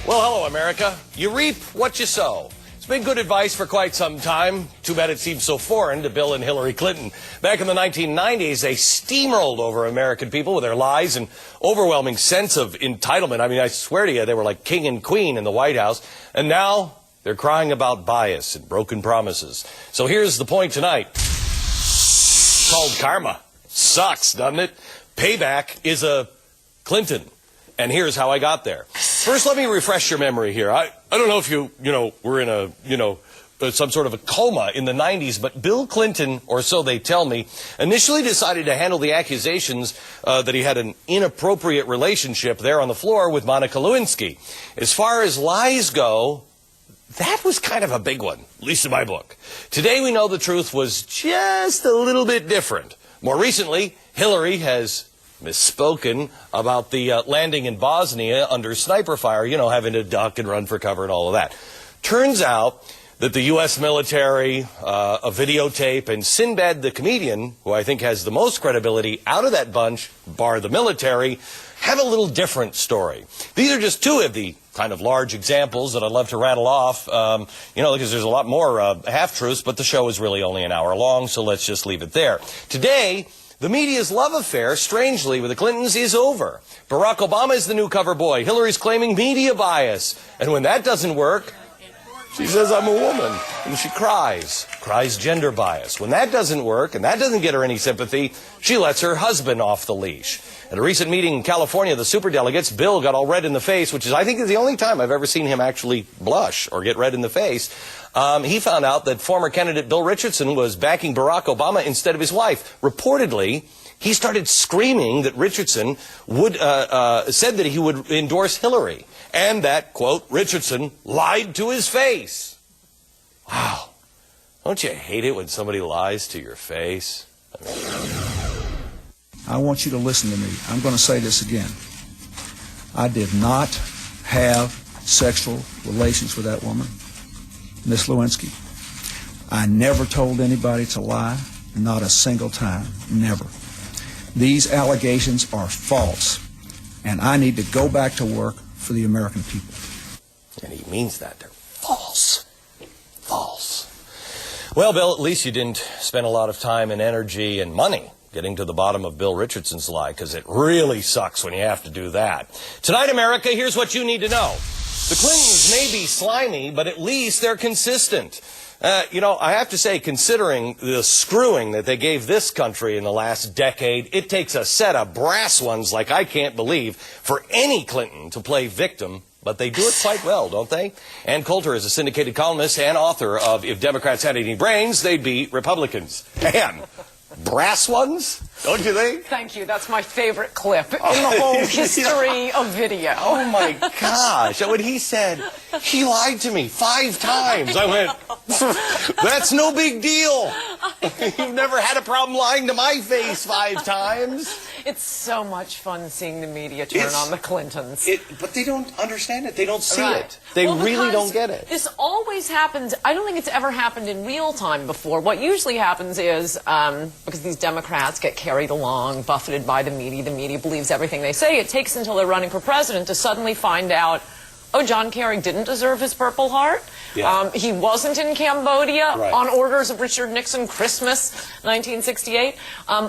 Well, hello, America. You reap what you sow. It's been good advice for quite some time. Too bad it seems so foreign to Bill and Hillary Clinton. Back in the 1990s, they steamrolled over American people with their lies and overwhelming sense of entitlement. I mean, I swear to you, they were like king and queen in the White House. And now they're crying about bias and broken promises. So here's the point tonight. It's called karma. Sucks, doesn't it? Payback is a Clinton. And here's how I got there. First, let me refresh your memory here. I don't know if you were in a, some sort of a coma in the 90s, but Bill Clinton, or so they tell me, initially decided to handle the accusations that he had an inappropriate relationship there on the floor with Monica Lewinsky. As far as lies go, that was kind of a big one, at least in my book. Today we know the truth was just a little bit different. More recently, Hillary has misspoken about the landing in Bosnia under sniper fire, having to duck and run for cover and all of that. Turns out that the U.S. military, a videotape, and Sinbad the comedian, who I think has the most credibility out of that bunch, bar the military, have a little different story. These are just two of the kind of large examples that I'd love to rattle off, because there's a lot more half-truths, but the show is really only an hour long, so let's just leave it there. Today, the media's love affair, strangely, with the Clintons is over. Barack Obama is the new cover boy. Hillary's claiming media bias. And when that doesn't work, she says, I'm a woman. And she cries gender bias. When that doesn't work, and that doesn't get her any sympathy, she lets her husband off the leash. At a recent meeting in California, the superdelegates, Bill got all red in the face, which is, I think, is the only time I've ever seen him actually blush or get red in the face. He found out that former candidate Bill Richardson was backing Barack Obama instead of his wife. Reportedly, he started screaming that Richardson would said that he would endorse Hillary, and that, quote, Richardson lied to his face. Wow. Don't you hate it when somebody lies to your face? I want you to listen to me. I'm going to say this again. I did not have sexual relations with that woman, Miss Lewinsky. I never told anybody to lie, not a single time, never. These allegations are false, and I need to go back to work for the American people. And he means that. They're false. False. Well, Bill, at least you didn't spend a lot of time and energy and money getting to the bottom of Bill Richardson's lie, because it really sucks when you have to do that. Tonight, America, here's what you need to know. The Clintons may be slimy, but at least they're consistent. I have to say, considering the screwing that they gave this country in the last decade, it takes a set of brass ones like I can't believe for any Clinton to play victim, but they do it quite well, don't they? And Coulter is a syndicated columnist and author of If Democrats Had Any Brains, They'd Be Republicans. And brass ones, don't you think? Thank you. That's my favorite clip in the whole history of video. Oh, my gosh. When he said, he lied to me 5 times, I went, that's no big deal. You've never had a problem lying to my face 5 times. It's so much fun seeing the media turn on the Clintons. But they don't understand it. They don't see it. They really don't get it. This always happens. I don't think it's ever happened in real time before. What usually happens is, because these Democrats get carried along, buffeted by the media believes everything they say, it takes until they're running for president to suddenly find out, oh, John Kerry didn't deserve his Purple Heart. Yeah. He wasn't in Cambodia on orders of Richard Nixon, Christmas 1968.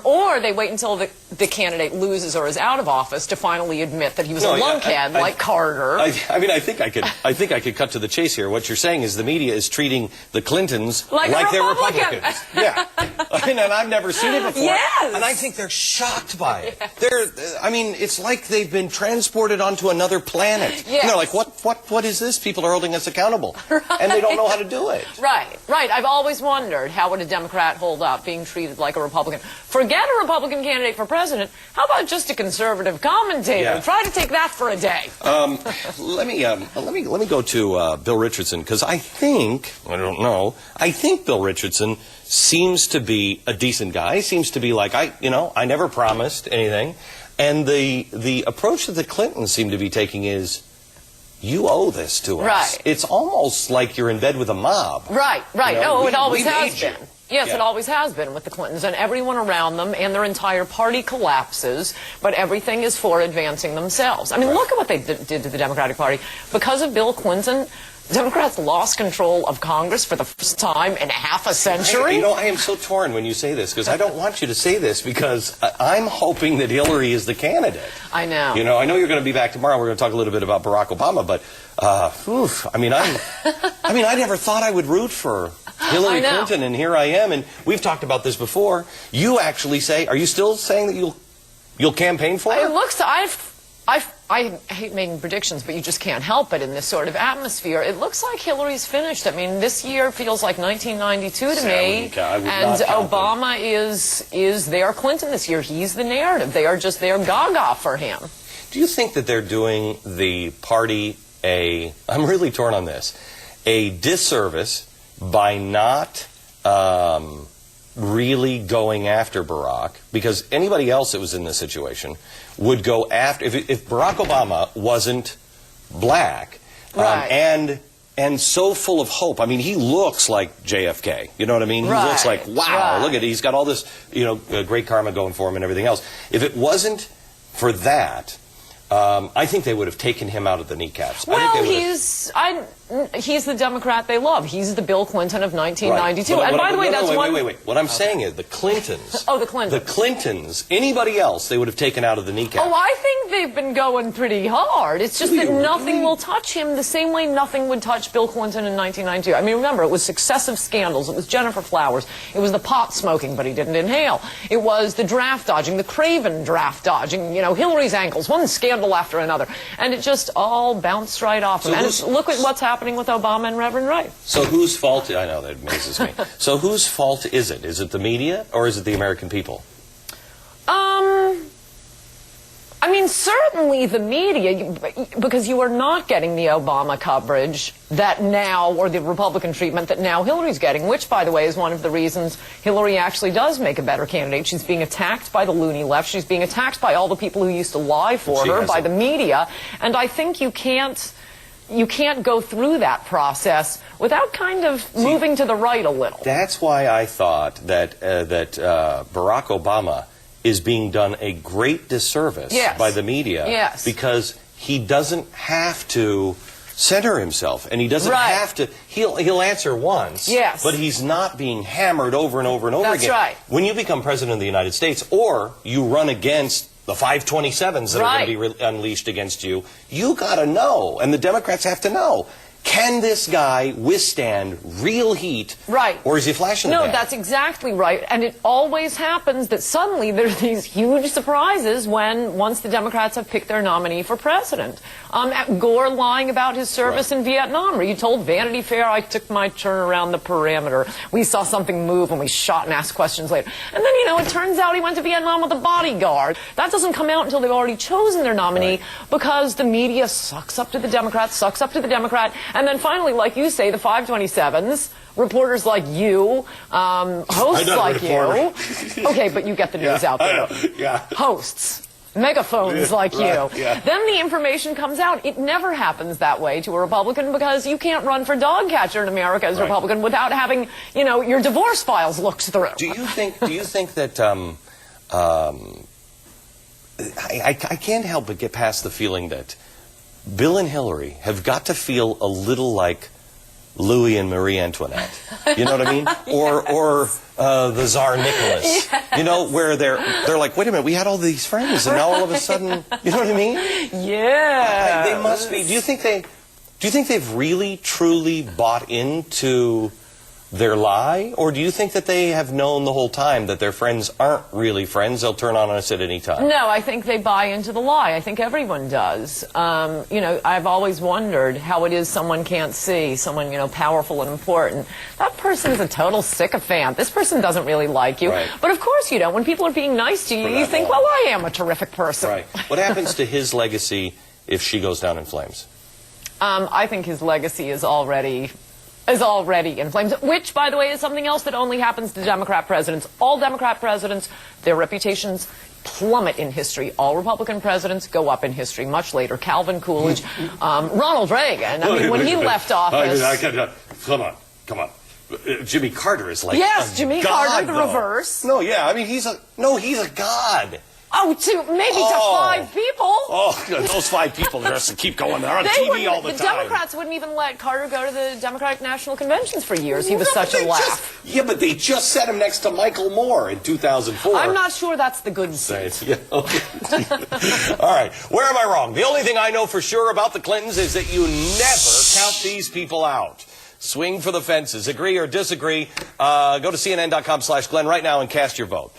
Or they wait until the candidate loses or is out of office to finally admit that he was a lunkhead like Carter. I think I could cut to the chase here. What you're saying is the media is treating the Clintons like they're Republicans. Yeah. And I've never seen it before. Yes. And I think they're shocked by it. It's like they've been transported onto another planet. Yes. And they're like, what is this? People are holding us accountable. Right. And they don't know how to do it. Right. I've always wondered, how would a Democrat hold up being treated like a Republican? Forget a Republican candidate for president. How about just a conservative commentator? Yeah. Try to take that for a day. Let me go to Bill Richardson, because I think Bill Richardson seems to be a decent guy. He seems to be like, I never promised anything. And the approach that the Clintons seem to be taking is, you owe this to us. Right. It's almost like you're in bed with a mob. Right. No, it always has been. Yes, Yeah. it always has been with the Clintons, and everyone around them and their entire party collapses, but everything is for advancing themselves. I mean, look at what they did to the Democratic Party. Because of Bill Clinton, Democrats lost control of Congress for the first time in half a century. You know, I am so torn when you say this, because I don't want you to say this, because I'm hoping that Hillary is the candidate. I know. You know, I know you're going to be back tomorrow. We're going to talk a little bit about Barack Obama, but I mean, I never thought I would root for Hillary Clinton, and here I am. And we've talked about this before. You actually say, are you still saying that you'll campaign for her? It looks, I hate making predictions, but you just can't help it in this sort of atmosphere. It looks like Hillary's finished. I mean, this year feels like 1992 to me. And Obama is their Clinton this year. He's the narrative. They're gaga for him. Do you think that they're doing the party I'm really torn on this, a disservice by not really going after Barack? Because anybody else that was in this situation would go after, if Barack Obama wasn't black, and so full of hope. I mean, he looks like JFK. You know what I mean? He looks like, wow, look at it. He's got all this, great karma going for him and everything else. If it wasn't for that, I think they would have taken him out of the kneecaps. Well, he's the Democrat they love. He's the Bill Clinton of 1992. Right. And by the way, that's one... Wait. What I'm saying is the Clintons. Oh, the Clintons. The Clintons. Anybody else, they would have taken out of the kneecaps. Oh, I think they've been going pretty hard. It's just that nothing will touch him the same way nothing would touch Bill Clinton in 1992. I mean, remember, it was successive scandals. It was Jennifer Flowers. It was the pot smoking, but he didn't inhale. It was the draft dodging, the Craven draft dodging, Hillary's ankles, one scandal after another. And it just all bounced right off him. And look at what's happening with Obama and Reverend Wright. So whose fault? I know, that amazes me. So whose fault is it? Is it the media or is it the American people? I mean, certainly the media, because you are not getting the Obama coverage that now, or the Republican treatment that now Hillary's getting, which, by the way, is one of the reasons Hillary actually does make a better candidate. She's being attacked by the loony left. She's being attacked by all the people who used to lie for her, by the media. And I think you can't go through that process without kind of moving to the right a little. That's why I thought that Barack Obama is being done a great disservice by the media, because he doesn't have to center himself, and he doesn't have to. He'll answer once, but he's not being hammered over and over and over again. Right. When you become president of the United States, or you run against the 527s that are going to be unleashed against you, you got to know, and the Democrats have to know. Can this guy withstand real heat? Or is he flashing the pan? No, that's exactly right. And it always happens that suddenly there's these huge surprises once the Democrats have picked their nominee for president. Gore lying about his service in Vietnam, where you told Vanity Fair, I took my turn around the perimeter. We saw something move and we shot and asked questions later. And then, it turns out he went to Vietnam with a bodyguard. That doesn't come out until they've already chosen their nominee, because the media sucks up to the Democrat, and then finally, like you say, the 527s, reporters like you, hosts like you. Okay, but you get the news out there. Hosts, megaphones like you. Then the information comes out. It never happens that way to a Republican, because you can't run for dog catcher in America as a Republican without having, your divorce files looked through. Do you think that I can't help but get past the feeling that Bill and Hillary have got to feel a little like Louis and Marie Antoinette. You know what I mean? Or the Tsar Nicholas. Where they're like, wait a minute, we had all these friends, and now all of a sudden, you know what I mean? Yeah. They must be. Do you think they've really truly bought into their lie, or do you think that they have known the whole time that their friends aren't really friends? They'll turn on us at any time. No, I think they buy into the lie. I think everyone does. I've always wondered how it is someone can't see, someone, powerful and important. That person is a total sycophant. This person doesn't really like you. But of course you don't. When people are being nice to you, you think, well, I am a terrific person. What happens to his legacy if she goes down in flames? I think his legacy is already in flames, which, by the way, is something else that only happens to Democrat presidents. All Democrat presidents, their reputations plummet in history. All Republican presidents go up in history much later. Calvin Coolidge, Ronald Reagan. I mean, when he left office... Come on. Jimmy Carter is like yes, a Jimmy god, Carter, the though. reverse. No, yeah, I mean, he's a god. Oh, maybe to 5 people. Oh, those 5 people are just to keep going. They're on TV all the time. The Democrats wouldn't even let Carter go to the Democratic National Conventions for years. He was such a laugh. But they just set him next to Michael Moore in 2004. I'm not sure that's the good seat. Yeah, okay. All right, where am I wrong? The only thing I know for sure about the Clintons is that you never count these people out. Swing for the fences. Agree or disagree? Go to CNN.com/Glenn right now and cast your vote.